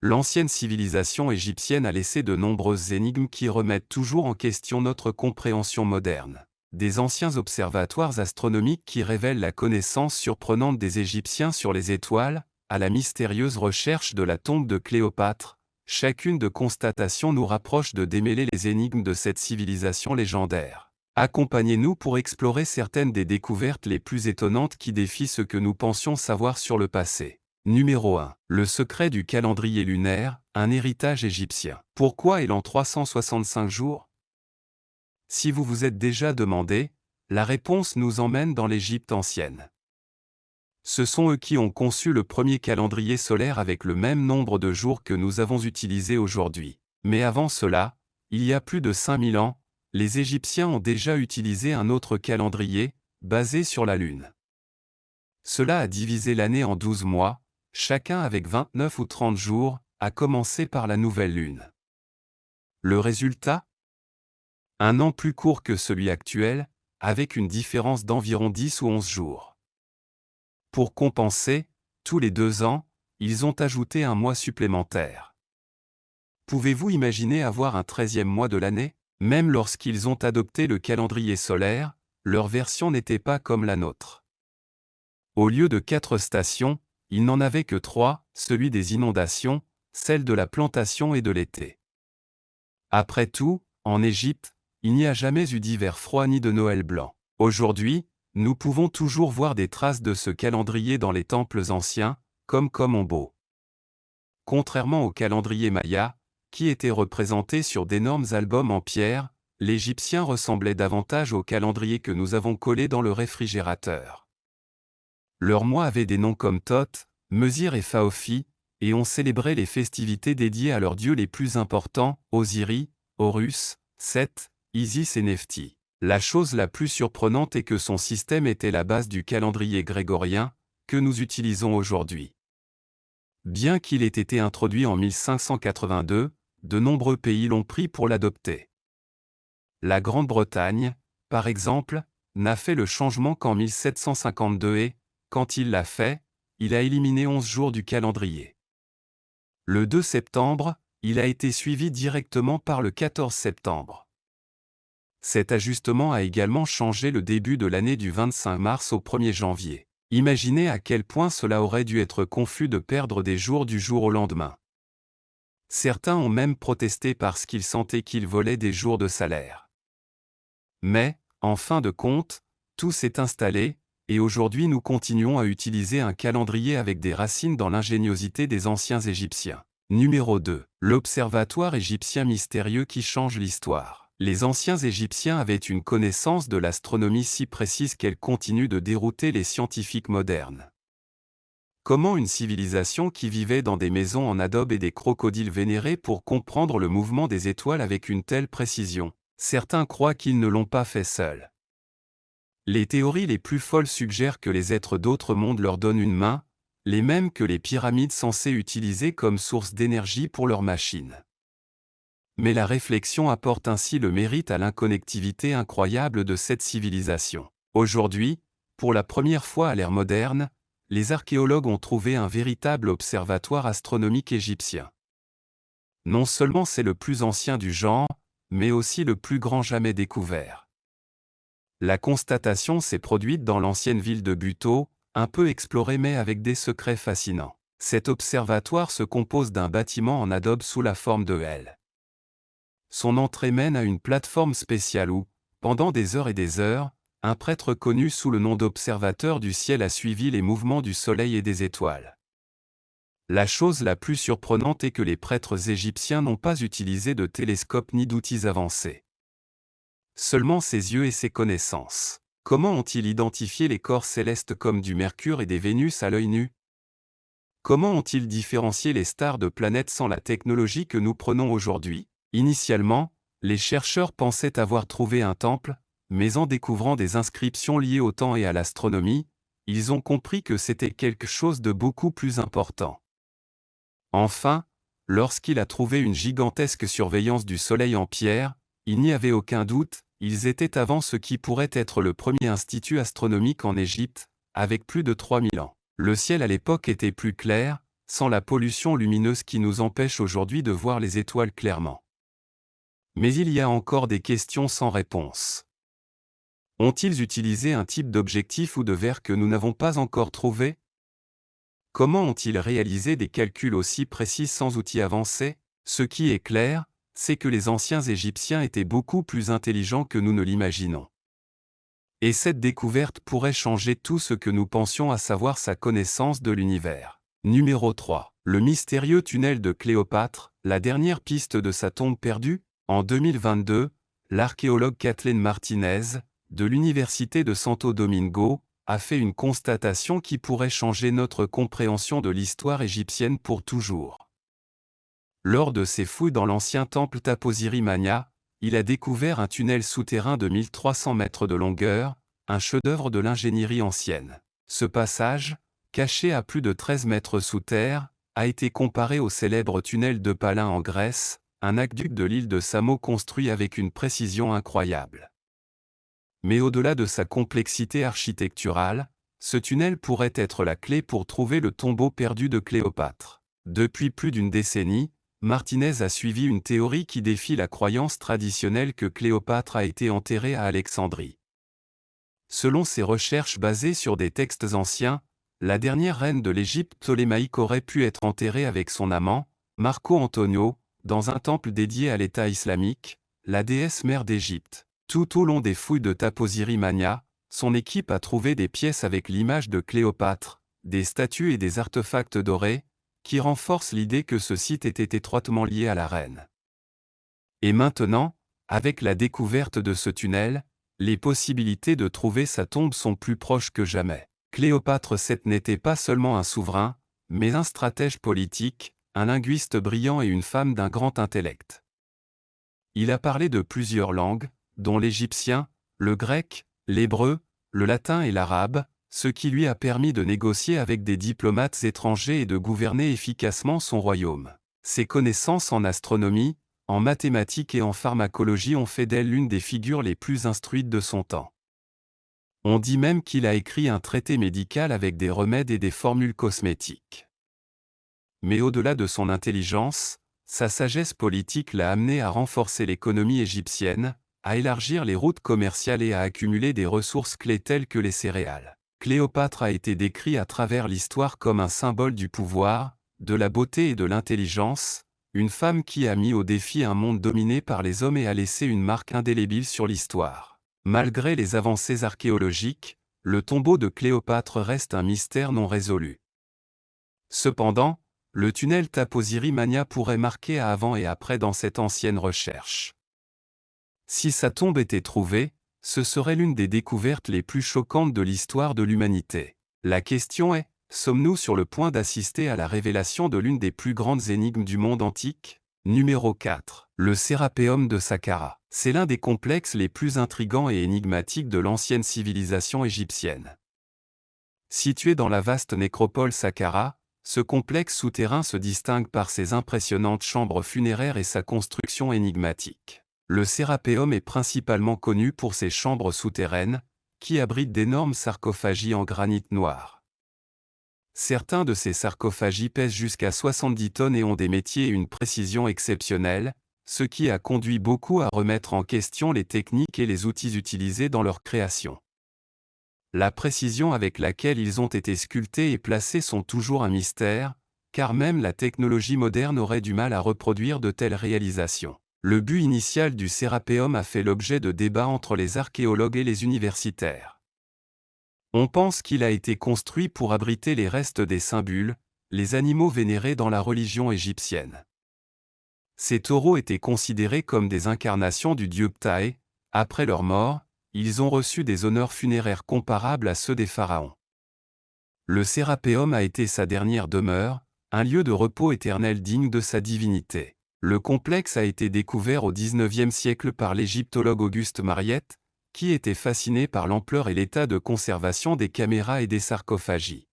L'ancienne civilisation égyptienne a laissé de nombreuses énigmes qui remettent toujours en question notre compréhension moderne. Des anciens observatoires astronomiques qui révèlent la connaissance surprenante des Égyptiens sur les étoiles, à la mystérieuse recherche de la tombe de Cléopâtre, chacune de constatations nous rapproche de démêler les énigmes de cette civilisation légendaire. Accompagnez-nous pour explorer certaines des découvertes les plus étonnantes qui défient ce que nous pensions savoir sur le passé. Numéro 1. Le secret du calendrier lunaire, un héritage égyptien. Pourquoi est l'an 365 jours? Si vous vous êtes déjà demandé, la réponse nous emmène dans l'Égypte ancienne. Ce sont eux qui ont conçu le premier calendrier solaire avec le même nombre de jours que nous avons utilisé aujourd'hui. Mais avant cela, il y a plus de 5000 ans, les Égyptiens ont déjà utilisé un autre calendrier, basé sur la Lune. Cela a divisé l'année en 12 mois, chacun avec 29 ou 30 jours, à commencer par la nouvelle Lune. Le résultat? Un an plus court que celui actuel, avec une différence d'environ 10 ou 11 jours. Pour compenser, tous les 2 ans, ils ont ajouté un mois supplémentaire. Pouvez-vous imaginer avoir un 13e mois de l'année? Même lorsqu'ils ont adopté le calendrier solaire, leur version n'était pas comme la nôtre. Au lieu de 4 stations, ils n'en avaient que 3, celui des inondations, celle de la plantation et de l'été. Après tout, en Égypte, il n'y a jamais eu d'hiver froid ni de Noël blanc. Aujourd'hui, nous pouvons toujours voir des traces de ce calendrier dans les temples anciens, comme Komombo. Contrairement au calendrier maya, qui était représenté sur d'énormes albums en pierre, l'Égyptien ressemblait davantage au calendrier que nous avons collé dans le réfrigérateur. Leurs mois avaient des noms comme Thoth, Mesir et Phaophi, et on célébrait les festivités dédiées à leurs dieux les plus importants, Osiris, Horus, Seth, Isis et Nephti. La chose la plus surprenante est que son système était la base du calendrier grégorien, que nous utilisons aujourd'hui. Bien qu'il ait été introduit en 1582, de nombreux pays l'ont pris pour l'adopter. La Grande-Bretagne, par exemple, n'a fait le changement qu'en 1752 et, quand il l'a fait, il a éliminé 11 jours du calendrier. Le 2 septembre, il a été suivi directement par le 14 septembre. Cet ajustement a également changé le début de l'année du 25 mars au 1er janvier. Imaginez à quel point cela aurait dû être confus de perdre des jours du jour au lendemain. Certains ont même protesté parce qu'ils sentaient qu'ils volaient des jours de salaire. Mais, en fin de compte, tout s'est installé, et aujourd'hui nous continuons à utiliser un calendrier avec des racines dans l'ingéniosité des anciens Égyptiens. Numéro 2. L'observatoire égyptien mystérieux qui change l'histoire. Les anciens Égyptiens avaient une connaissance de l'astronomie si précise qu'elle continue de dérouter les scientifiques modernes. Comment une civilisation qui vivait dans des maisons en adobe et des crocodiles vénérés pour comprendre le mouvement des étoiles avec une telle précision? Certains croient qu'ils ne l'ont pas fait seuls. Les théories les plus folles suggèrent que les êtres d'autres mondes leur donnent une main, les mêmes que les pyramides censées utiliser comme source d'énergie pour leurs machines. Mais la réflexion apporte ainsi le mérite à l'inconnectivité incroyable de cette civilisation. Aujourd'hui, pour la première fois à l'ère moderne, les archéologues ont trouvé un véritable observatoire astronomique égyptien. Non seulement c'est le plus ancien du genre, mais aussi le plus grand jamais découvert. La constatation s'est produite dans l'ancienne ville de Buto, un peu explorée mais avec des secrets fascinants. Cet observatoire se compose d'un bâtiment en adobe sous la forme de L. Son entrée mène à une plateforme spéciale où, pendant des heures et des heures, un prêtre connu sous le nom d'observateur du ciel a suivi les mouvements du soleil et des étoiles. La chose la plus surprenante est que les prêtres égyptiens n'ont pas utilisé de télescope ni d'outils avancés. Seulement ses yeux et ses connaissances. Comment ont-ils identifié les corps célestes comme du Mercure et des Vénus à l'œil nu? Comment ont-ils différencié les stars de planètes sans la technologie que nous prenons aujourd'hui? Initialement, les chercheurs pensaient avoir trouvé un temple, mais en découvrant des inscriptions liées au temps et à l'astronomie, ils ont compris que c'était quelque chose de beaucoup plus important. Enfin, lorsqu'il a trouvé une gigantesque surveillance du Soleil en pierre, il n'y avait aucun doute, ils étaient avant ce qui pourrait être le premier institut astronomique en Égypte, avec plus de 3000 ans. Le ciel à l'époque était plus clair, sans la pollution lumineuse qui nous empêche aujourd'hui de voir les étoiles clairement. Mais il y a encore des questions sans réponse. Ont-ils utilisé un type d'objectif ou de verre que nous n'avons pas encore trouvé? Comment ont-ils réalisé des calculs aussi précis sans outils avancés? Ce qui est clair, c'est que les anciens Égyptiens étaient beaucoup plus intelligents que nous ne l'imaginons. Et cette découverte pourrait changer tout ce que nous pensions à savoir sa connaissance de l'univers. Numéro 3. Le mystérieux tunnel de Cléopâtre, la dernière piste de sa tombe perdue. En 2022, l'archéologue Kathleen Martinez, de l'Université de Santo Domingo, a fait une constatation qui pourrait changer notre compréhension de l'histoire égyptienne pour toujours. Lors de ses fouilles dans l'ancien temple Taposiri Mania, il a découvert un tunnel souterrain de 1300 mètres de longueur, un chef-d'œuvre de l'ingénierie ancienne. Ce passage, caché à plus de 13 mètres sous terre, a été comparé au célèbre tunnel de Palin en Grèce, un aqueduc de l'île de Samos construit avec une précision incroyable. Mais au-delà de sa complexité architecturale, ce tunnel pourrait être la clé pour trouver le tombeau perdu de Cléopâtre. Depuis plus d'une décennie, Martinez a suivi une théorie qui défie la croyance traditionnelle que Cléopâtre a été enterrée à Alexandrie. Selon ses recherches basées sur des textes anciens, la dernière reine de l'Égypte ptolémaïque aurait pu être enterrée avec son amant, Marco Antonio, dans un temple dédié à l'État islamique, la déesse mère d'Égypte. Tout au long des fouilles de Taposiri Mania, son équipe a trouvé des pièces avec l'image de Cléopâtre, des statues et des artefacts dorés, qui renforcent l'idée que ce site était étroitement lié à la reine. Et maintenant, avec la découverte de ce tunnel, les possibilités de trouver sa tombe sont plus proches que jamais. Cléopâtre VII n'était pas seulement un souverain, mais un stratège politique, un linguiste brillant et une femme d'un grand intellect. Il a parlé de plusieurs langues, dont l'égyptien, le grec, l'hébreu, le latin et l'arabe, ce qui lui a permis de négocier avec des diplomates étrangers et de gouverner efficacement son royaume. Ses connaissances en astronomie, en mathématiques et en pharmacologie ont fait d'elle l'une des figures les plus instruites de son temps. On dit même qu'il a écrit un traité médical avec des remèdes et des formules cosmétiques. Mais au-delà de son intelligence, sa sagesse politique l'a amené à renforcer l'économie égyptienne, à élargir les routes commerciales et à accumuler des ressources clés telles que les céréales. Cléopâtre a été décrit à travers l'histoire comme un symbole du pouvoir, de la beauté et de l'intelligence, une femme qui a mis au défi un monde dominé par les hommes et a laissé une marque indélébile sur l'histoire. Malgré les avancées archéologiques, le tombeau de Cléopâtre reste un mystère non résolu. Cependant, le tunnel Taposiri Mania pourrait marquer à avant et après dans cette ancienne recherche. Si sa tombe était trouvée, ce serait l'une des découvertes les plus choquantes de l'histoire de l'humanité. La question est, sommes-nous sur le point d'assister à la révélation de l'une des plus grandes énigmes du monde antique? Numéro 4. Le Sérapéum de Saqqara. C'est l'un des complexes les plus intrigants et énigmatiques de l'ancienne civilisation égyptienne. Situé dans la vaste nécropole Saqqara, ce complexe souterrain se distingue par ses impressionnantes chambres funéraires et sa construction énigmatique. Le Sérapéum est principalement connu pour ses chambres souterraines, qui abritent d'énormes sarcophagies en granit noir. Certains de ces sarcophagies pèsent jusqu'à 70 tonnes et ont des métiers et une précision exceptionnelle, ce qui a conduit beaucoup à remettre en question les techniques et les outils utilisés dans leur création. La précision avec laquelle ils ont été sculptés et placés sont toujours un mystère, car même la technologie moderne aurait du mal à reproduire de telles réalisations. Le but initial du Sérapéum a fait l'objet de débats entre les archéologues et les universitaires. On pense qu'il a été construit pour abriter les restes des symboles, les animaux vénérés dans la religion égyptienne. Ces taureaux étaient considérés comme des incarnations du dieu Ptah. Après leur mort, ils ont reçu des honneurs funéraires comparables à ceux des pharaons. Le Sérapéum a été sa dernière demeure, un lieu de repos éternel digne de sa divinité. Le complexe a été découvert au XIXe siècle par l'égyptologue Auguste Mariette, qui était fasciné par l'ampleur et l'état de conservation des caméras et des sarcophagies.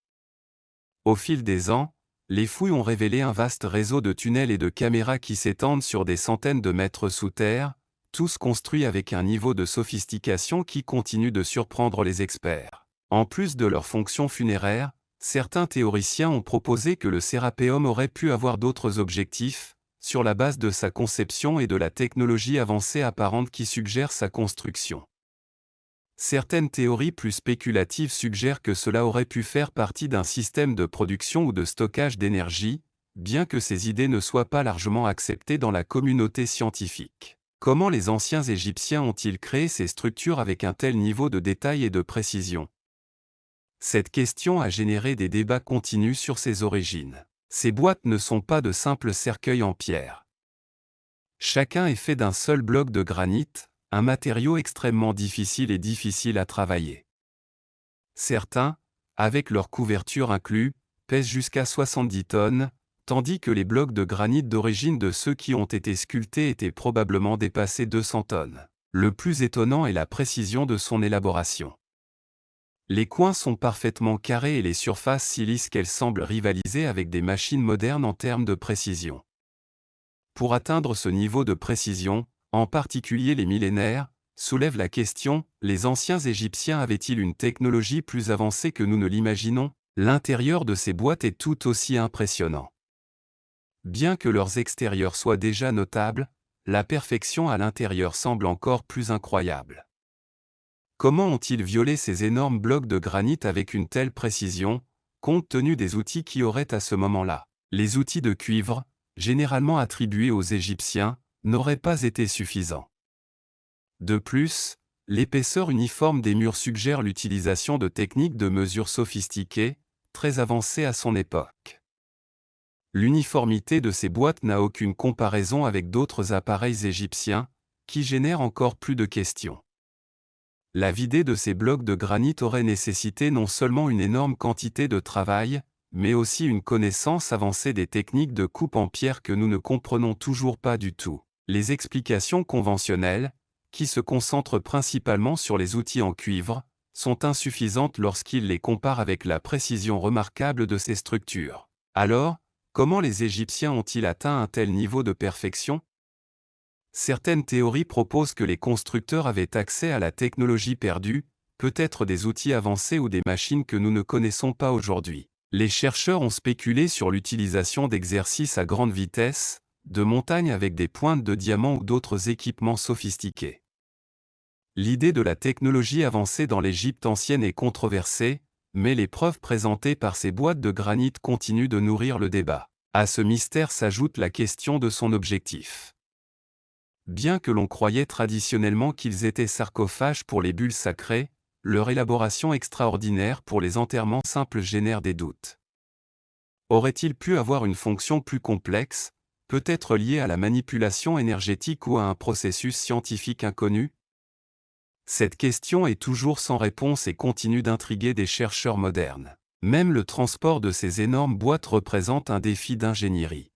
Au fil des ans, les fouilles ont révélé un vaste réseau de tunnels et de caméras qui s'étendent sur des centaines de mètres sous terre, tous construits avec un niveau de sophistication qui continue de surprendre les experts. En plus de leur fonction funéraire, Certains théoriciens ont proposé que le Sérapéum aurait pu avoir d'autres objectifs, sur la base de sa conception et de la technologie avancée apparente qui suggère sa construction. Certaines théories plus spéculatives suggèrent que cela aurait pu faire partie d'un système de production ou de stockage d'énergie, bien que ces idées ne soient pas largement acceptées dans la communauté scientifique. Comment les anciens Égyptiens ont-ils créé ces structures avec un tel niveau de détail et de précision? Cette question a généré des débats continus sur ses origines. Ces boîtes ne sont pas de simples cercueils en pierre. Chacun est fait d'un seul bloc de granit, un matériau extrêmement difficile à travailler. Certains, avec leur couverture inclus, pèsent jusqu'à 70 tonnes, tandis que les blocs de granit d'origine de ceux qui ont été sculptés étaient probablement dépassés 200 tonnes. Le plus étonnant est la précision de son élaboration. Les coins sont parfaitement carrés et les surfaces si lisses qu'elles semblent rivaliser avec des machines modernes en termes de précision. Pour atteindre ce niveau de précision, en particulier les millénaires, soulève la question, les anciens Égyptiens avaient-ils une technologie plus avancée que nous ne l'imaginons? L'intérieur de ces boîtes est tout aussi impressionnant. Bien que leurs extérieurs soient déjà notables, la perfection à l'intérieur semble encore plus incroyable. Comment ont-ils violé ces énormes blocs de granit avec une telle précision, compte tenu des outils qui auraient à ce moment-là? Les outils de cuivre, généralement attribués aux Égyptiens, n'auraient pas été suffisants. De plus, l'épaisseur uniforme des murs suggère l'utilisation de techniques de mesure sophistiquées, très avancées à son époque. L'uniformité de ces boîtes n'a aucune comparaison avec d'autres appareils égyptiens, qui génèrent encore plus de questions. La vidée de ces blocs de granit aurait nécessité non seulement une énorme quantité de travail, mais aussi une connaissance avancée des techniques de coupe en pierre que nous ne comprenons toujours pas du tout. Les explications conventionnelles, qui se concentrent principalement sur les outils en cuivre, sont insuffisantes lorsqu'ils les comparent avec la précision remarquable de ces structures. Alors, comment les Égyptiens ont-ils atteint un tel niveau de perfection? Certaines théories proposent que les constructeurs avaient accès à la technologie perdue, peut-être des outils avancés ou des machines que nous ne connaissons pas aujourd'hui. Les chercheurs ont spéculé sur l'utilisation d'exercices à grande vitesse, de montagnes avec des pointes de diamant ou d'autres équipements sophistiqués. L'idée de la technologie avancée dans l'Égypte ancienne est controversée, mais les preuves présentées par ces boîtes de granit continuent de nourrir le débat. À ce mystère s'ajoute la question de son objectif. Bien que l'on croyait traditionnellement qu'ils étaient sarcophages pour les bulles sacrées, leur élaboration extraordinaire pour les enterrements simples génère des doutes. Aurait-il pu avoir une fonction plus complexe, peut-être liée à la manipulation énergétique ou à un processus scientifique inconnu? Cette question est toujours sans réponse et continue d'intriguer des chercheurs modernes. Même le transport de ces énormes boîtes représente un défi d'ingénierie.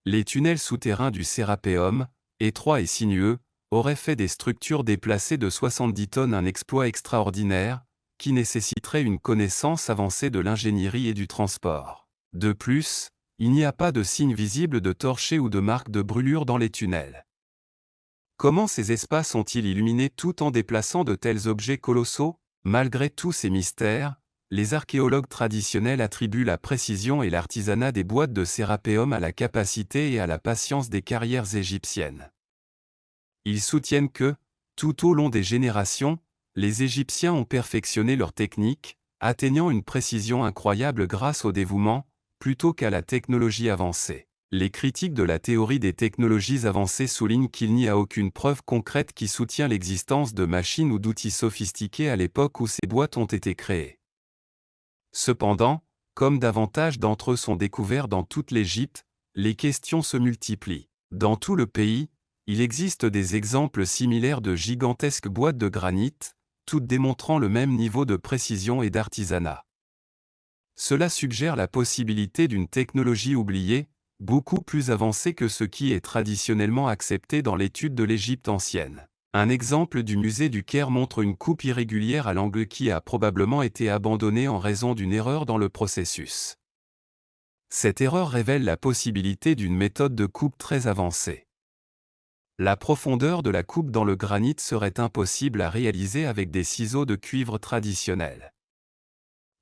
Les tunnels souterrains du Sérapéum, étroits et sinueux, auraient fait des structures déplacées de 70 tonnes un exploit extraordinaire, qui nécessiterait une connaissance avancée de l'ingénierie et du transport. De plus, il n'y a pas de signes visibles de torchers ou de marques de brûlure dans les tunnels. Comment ces espaces sont-ils illuminés tout en déplaçant de tels objets colossaux? Malgré tous ces mystères, les archéologues traditionnels attribuent la précision et l'artisanat des boîtes de Sérapéum à la capacité et à la patience des carrières égyptiennes. Ils soutiennent que, tout au long des générations, les Égyptiens ont perfectionné leur technique, atteignant une précision incroyable grâce au dévouement, plutôt qu'à la technologie avancée. Les critiques de la théorie des technologies avancées soulignent qu'il n'y a aucune preuve concrète qui soutient l'existence de machines ou d'outils sophistiqués à l'époque où ces boîtes ont été créées. Cependant, comme davantage d'entre eux sont découverts dans toute l'Égypte, les questions se multiplient. Dans tout le pays, il existe des exemples similaires de gigantesques boîtes de granit, toutes démontrant le même niveau de précision et d'artisanat. Cela suggère la possibilité d'une technologie oubliée, beaucoup plus avancée que ce qui est traditionnellement accepté dans l'étude de l'Égypte ancienne. Un exemple du musée du Caire montre une coupe irrégulière à l'angle qui a probablement été abandonnée en raison d'une erreur dans le processus. Cette erreur révèle la possibilité d'une méthode de coupe très avancée. La profondeur de la coupe dans le granit serait impossible à réaliser avec des ciseaux de cuivre traditionnels.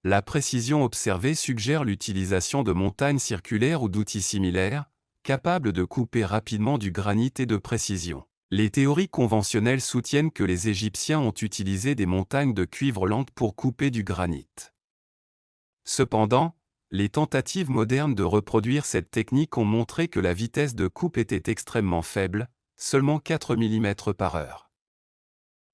La précision observée suggère l'utilisation de montagnes circulaires ou d'outils similaires, capables de couper rapidement du granit et de précision. Les théories conventionnelles soutiennent que les Égyptiens ont utilisé des montagnes de cuivre lentes pour couper du granit. Cependant, les tentatives modernes de reproduire cette technique ont montré que la vitesse de coupe était extrêmement faible, seulement 4 mm par heure.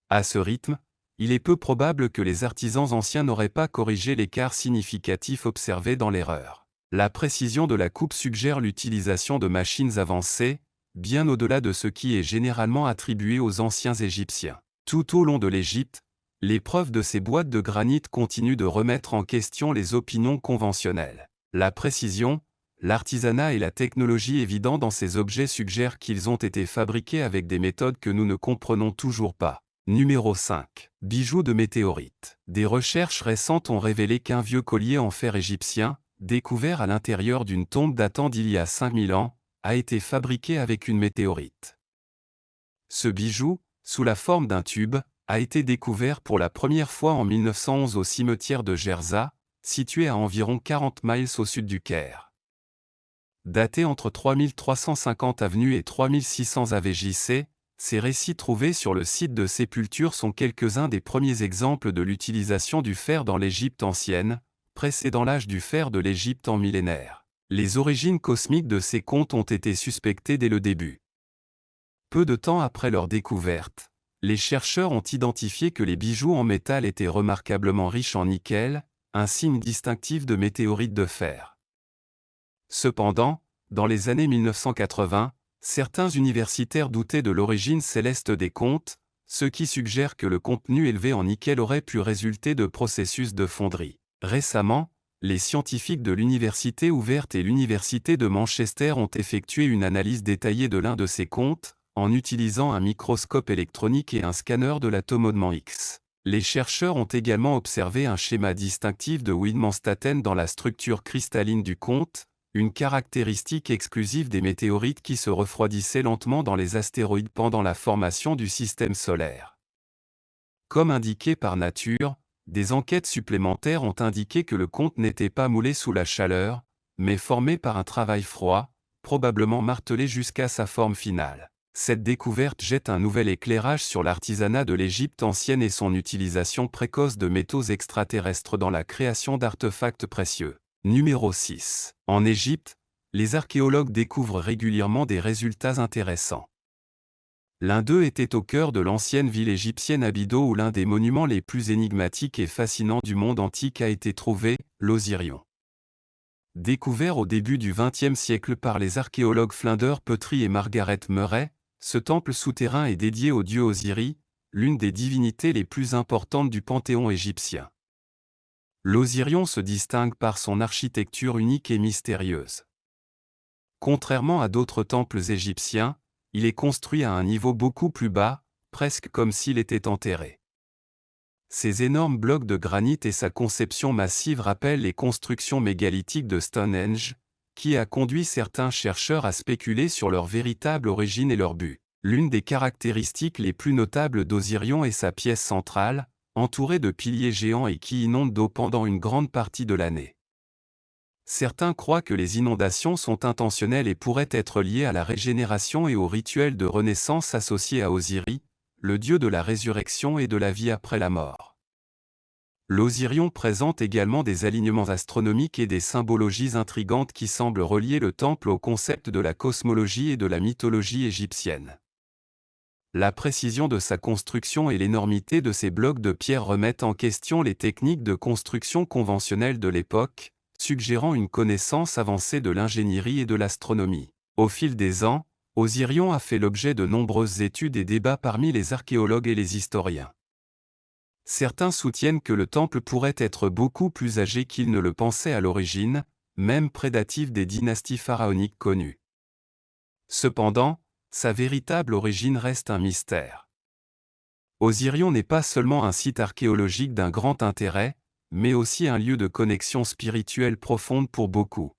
À ce rythme, il est peu probable que les artisans anciens n'auraient pas corrigé l'écart significatif observé dans l'erreur. La précision de la coupe suggère l'utilisation de machines avancées, bien au-delà de ce qui est généralement attribué aux anciens Égyptiens. Tout au long de l'Égypte, l'épreuve de ces boîtes de granit continue de remettre en question les opinions conventionnelles. La précision, l'artisanat et la technologie évidente dans ces objets suggèrent qu'ils ont été fabriqués avec des méthodes que nous ne comprenons toujours pas. Numéro 5. Bijoux de météorites. Des recherches récentes ont révélé qu'un vieux collier en fer égyptien, découvert à l'intérieur d'une tombe datant d'il y a 5000 ans, a été fabriqué avec une météorite. Ce bijou, sous la forme d'un tube, a été découvert pour la première fois en 1911 au cimetière de Gerza, situé à environ 40 miles au sud du Caire. Daté entre 3350 avenue et 3600 AVJC, ces récits trouvés sur le site de sépulture sont quelques-uns des premiers exemples de l'utilisation du fer dans l'Égypte ancienne, précédant l'âge du fer de l'Égypte en millénaire. Les origines cosmiques de ces contes ont été suspectées dès le début. Peu de temps après leur découverte, les chercheurs ont identifié que les bijoux en métal étaient remarquablement riches en nickel, un signe distinctif de météorites de fer. Cependant, dans les années 1980, certains universitaires doutaient de l'origine céleste des contes, ce qui suggère que le contenu élevé en nickel aurait pu résulter de processus de fonderie. Récemment, les scientifiques de l'Université ouverte et l'Université de Manchester ont effectué une analyse détaillée de l'un de ces contes, en utilisant un microscope électronique et un scanner de l'atomonement X. Les chercheurs ont également observé un schéma distinctif de Widmanstätten dans la structure cristalline du conte, une caractéristique exclusive des météorites qui se refroidissaient lentement dans les astéroïdes pendant la formation du système solaire. Comme indiqué par Nature, des enquêtes supplémentaires ont indiqué que le conte n'était pas moulé sous la chaleur, mais formé par un travail froid, probablement martelé jusqu'à sa forme finale. Cette découverte jette un nouvel éclairage sur l'artisanat de l'Égypte ancienne et son utilisation précoce de métaux extraterrestres dans la création d'artefacts précieux. Numéro 6. En Égypte, les archéologues découvrent régulièrement des résultats intéressants. L'un d'eux était au cœur de l'ancienne ville égyptienne Abydos où l'un des monuments les plus énigmatiques et fascinants du monde antique a été trouvé, l'Osirion. Découvert au début du XXe siècle par les archéologues Flinders Petrie et Margaret Murray, ce temple souterrain est dédié au dieu Osiris, l'une des divinités les plus importantes du panthéon égyptien. L'Osirion se distingue par son architecture unique et mystérieuse. Contrairement à d'autres temples égyptiens, il est construit à un niveau beaucoup plus bas, presque comme s'il était enterré. Ces énormes blocs de granit et sa conception massive rappellent les constructions mégalithiques de Stonehenge, qui a conduit certains chercheurs à spéculer sur leur véritable origine et leur but. L'une des caractéristiques les plus notables d'Osirion est sa pièce centrale, entourée de piliers géants et qui inonde d'eau pendant une grande partie de l'année. Certains croient que les inondations sont intentionnelles et pourraient être liées à la régénération et au rituel de renaissance associé à Osiris, le dieu de la résurrection et de la vie après la mort. L'Osirion présente également des alignements astronomiques et des symbologies intrigantes qui semblent relier le temple au concept de la cosmologie et de la mythologie égyptienne. La précision de sa construction et l'énormité de ses blocs de pierre remettent en question les techniques de construction conventionnelles de l'époque, suggérant une connaissance avancée de l'ingénierie et de l'astronomie. Au fil des ans, Osirion a fait l'objet de nombreuses études et débats parmi les archéologues et les historiens. Certains soutiennent que le temple pourrait être beaucoup plus âgé qu'ils ne le pensaient à l'origine, même prédatif des dynasties pharaoniques connues. Cependant, sa véritable origine reste un mystère. Osirion n'est pas seulement un site archéologique d'un grand intérêt, mais aussi un lieu de connexion spirituelle profonde pour beaucoup.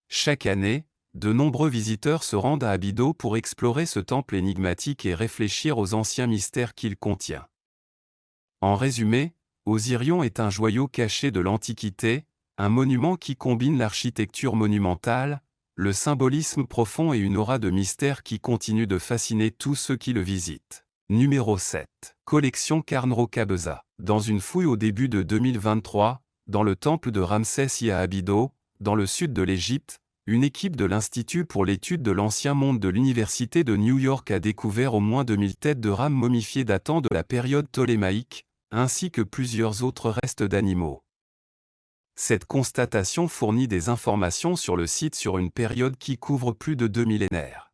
Chaque année, de nombreux visiteurs se rendent à Abydos pour explorer ce temple énigmatique et réfléchir aux anciens mystères qu'il contient. En résumé, Osirion est un joyau caché de l'Antiquité, un monument qui combine l'architecture monumentale, le symbolisme profond et une aura de mystère qui continue de fasciner tous ceux qui le visitent. Numéro 7. Collection Carnero-Cabeza. Dans une fouille au début de 2023, dans le temple de Ramsès I à Abydos, dans le sud de l'Égypte, une équipe de l'Institut pour l'étude de l'Ancien Monde de l'Université de New York a découvert au moins 2000 têtes de rames momifiées datant de la période ptolémaïque, ainsi que plusieurs autres restes d'animaux. Cette constatation fournit des informations sur le site sur une période qui couvre plus de 2 millénaires.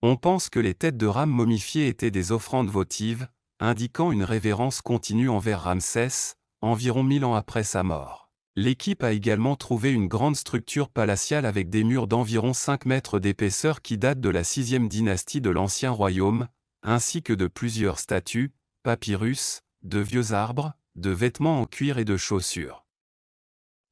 On pense que les têtes de rames momifiées étaient des offrandes votives, indiquant une révérence continue envers Ramsès, environ 1000 ans après sa mort. L'équipe a également trouvé une grande structure palatiale avec des murs d'environ 5 mètres d'épaisseur qui datent de la 6e dynastie de l'Ancien Royaume, ainsi que de plusieurs statues, papyrus, de vieux arbres, de vêtements en cuir et de chaussures.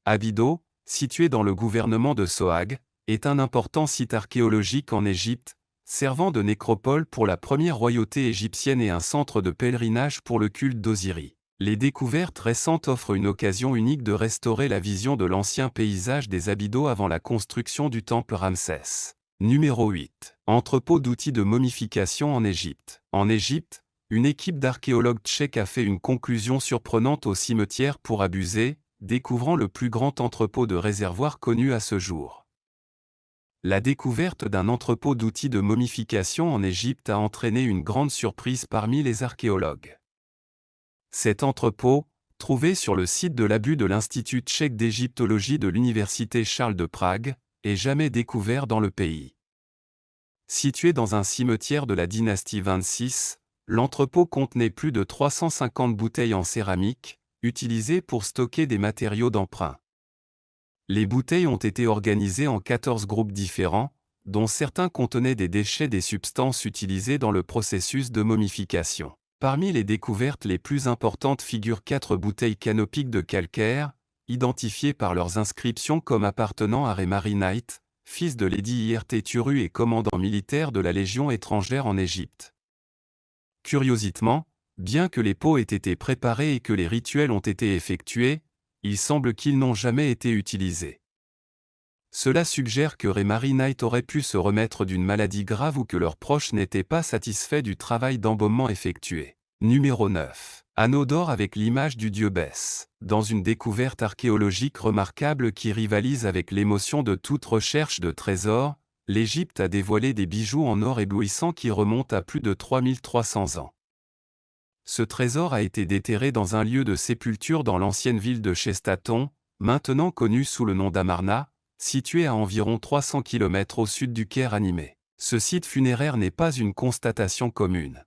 Abydos, situé dans le gouvernement de Sohag, est un important site archéologique en Égypte, servant de nécropole pour la première royauté égyptienne et un centre de pèlerinage pour le culte d'Osiris. Les découvertes récentes offrent une occasion unique de restaurer la vision de l'ancien paysage des Abydos avant la construction du temple Ramsès. Numéro 8. Entrepôt d'outils de momification en Égypte. En Égypte, une équipe d'archéologues tchèques a fait une conclusion surprenante au cimetière pour Abusé, découvrant le plus grand entrepôt de réservoirs connu à ce jour. La découverte d'un entrepôt d'outils de momification en Égypte a entraîné une grande surprise parmi les archéologues. Cet entrepôt, trouvé sur le site de l'abus de l'Institut tchèque d'égyptologie de l'Université Charles de Prague, est jamais découvert dans le pays. Situé dans un cimetière de la dynastie 26, l'entrepôt contenait plus de 350 bouteilles en céramique, utilisées pour stocker des matériaux d'emprunt. Les bouteilles ont été organisées en 14 groupes différents, dont certains contenaient des déchets des substances utilisées dans le processus de momification. Parmi les découvertes les plus importantes figurent 4 bouteilles canopiques de calcaire, identifiées par leurs inscriptions comme appartenant à Remari Knight, fils de Lady Irt Turu et commandant militaire de la Légion étrangère en Égypte. Curiosement, bien que les pots aient été préparés et que les rituels ont été effectués, il semble qu'ils n'ont jamais été utilisés. Cela suggère que Remari Knight aurait pu se remettre d'une maladie grave ou que leurs proches n'étaient pas satisfaits du travail d'embaumement effectué. Numéro 9. Anneau d'or avec l'image du dieu Bès. Dans une découverte archéologique remarquable qui rivalise avec l'émotion de toute recherche de trésors, l'Égypte a dévoilé des bijoux en or éblouissants qui remontent à plus de 3300 ans. Ce trésor a été déterré dans un lieu de sépulture dans l'ancienne ville de Chestaton, maintenant connue sous le nom d'Amarna, situé à environ 300 km au sud du Caire animé. Ce site funéraire n'est pas une constatation commune.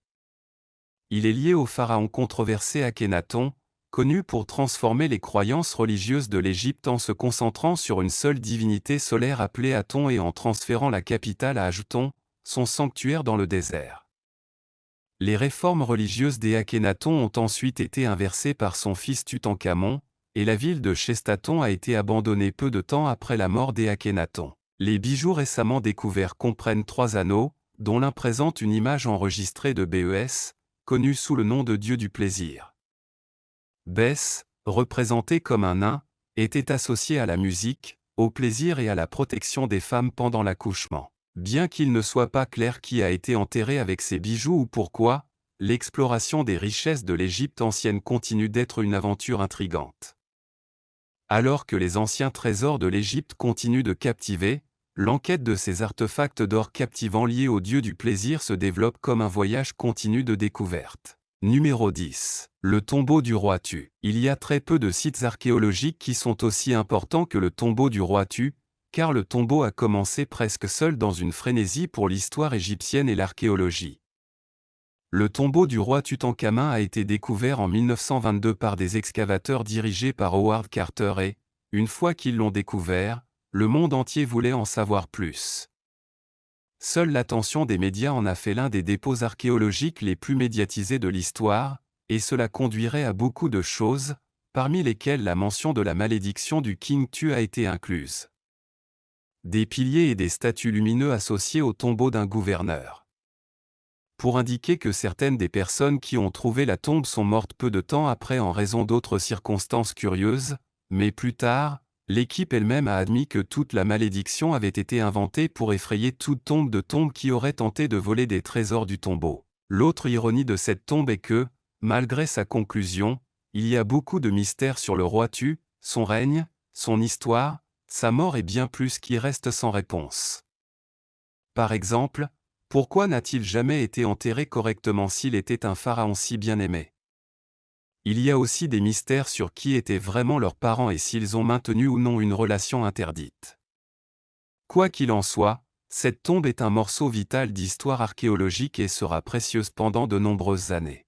Il est lié au pharaon controversé Akhénaton, connu pour transformer les croyances religieuses de l'Égypte en se concentrant sur une seule divinité solaire appelée Aton et en transférant la capitale à Ajeton, son sanctuaire dans le désert. Les réformes religieuses des Akhénaton ont ensuite été inversées par son fils Tutankhamon, et la ville de Chestaton a été abandonnée peu de temps après la mort des Akhénaton. Les bijoux récemment découverts comprennent 3 anneaux, dont l'un présente une image enregistrée de Bès, connu sous le nom de dieu du plaisir. Bès, représenté comme un nain, était associé à la musique, au plaisir et à la protection des femmes pendant l'accouchement. Bien qu'il ne soit pas clair qui a été enterré avec ces bijoux ou pourquoi, l'exploration des richesses de l'Égypte ancienne continue d'être une aventure intrigante. Alors que les anciens trésors de l'Égypte continuent de captiver, l'enquête de ces artefacts d'or captivants liés au dieu du plaisir se développe comme un voyage continu de découverte. Numéro 10. Le tombeau du roi Tu. Il y a très peu de sites archéologiques qui sont aussi importants que le tombeau du roi Tu, car le tombeau a commencé presque seul dans une frénésie pour l'histoire égyptienne et l'archéologie. Le tombeau du roi Toutankhamon a été découvert en 1922 par des excavateurs dirigés par Howard Carter et, une fois qu'ils l'ont découvert, le monde entier voulait en savoir plus. Seule l'attention des médias en a fait l'un des dépôts archéologiques les plus médiatisés de l'histoire, et cela conduirait à beaucoup de choses, parmi lesquelles la mention de la malédiction du King Tu a été incluse. Des piliers et des statues lumineux associés au tombeau d'un gouverneur. pour indiquer que certaines des personnes qui ont trouvé la tombe sont mortes peu de temps après en raison d'autres circonstances curieuses, mais plus tard, l'équipe elle-même a admis que toute la malédiction avait été inventée pour effrayer toute tombe qui aurait tenté de voler des trésors du tombeau. L'autre ironie de cette tombe est que, malgré sa conclusion, il y a beaucoup de mystères sur le roi Tu, son règne, son histoire, sa mort et bien plus qui restent sans réponse. Par exemple, pourquoi n'a-t-il jamais été enterré correctement s'il était un pharaon si bien aimé? Il y a aussi des mystères sur qui étaient vraiment leurs parents et s'ils ont maintenu ou non une relation interdite. Quoi qu'il en soit, cette tombe est un morceau vital d'histoire archéologique et sera précieuse pendant de nombreuses années.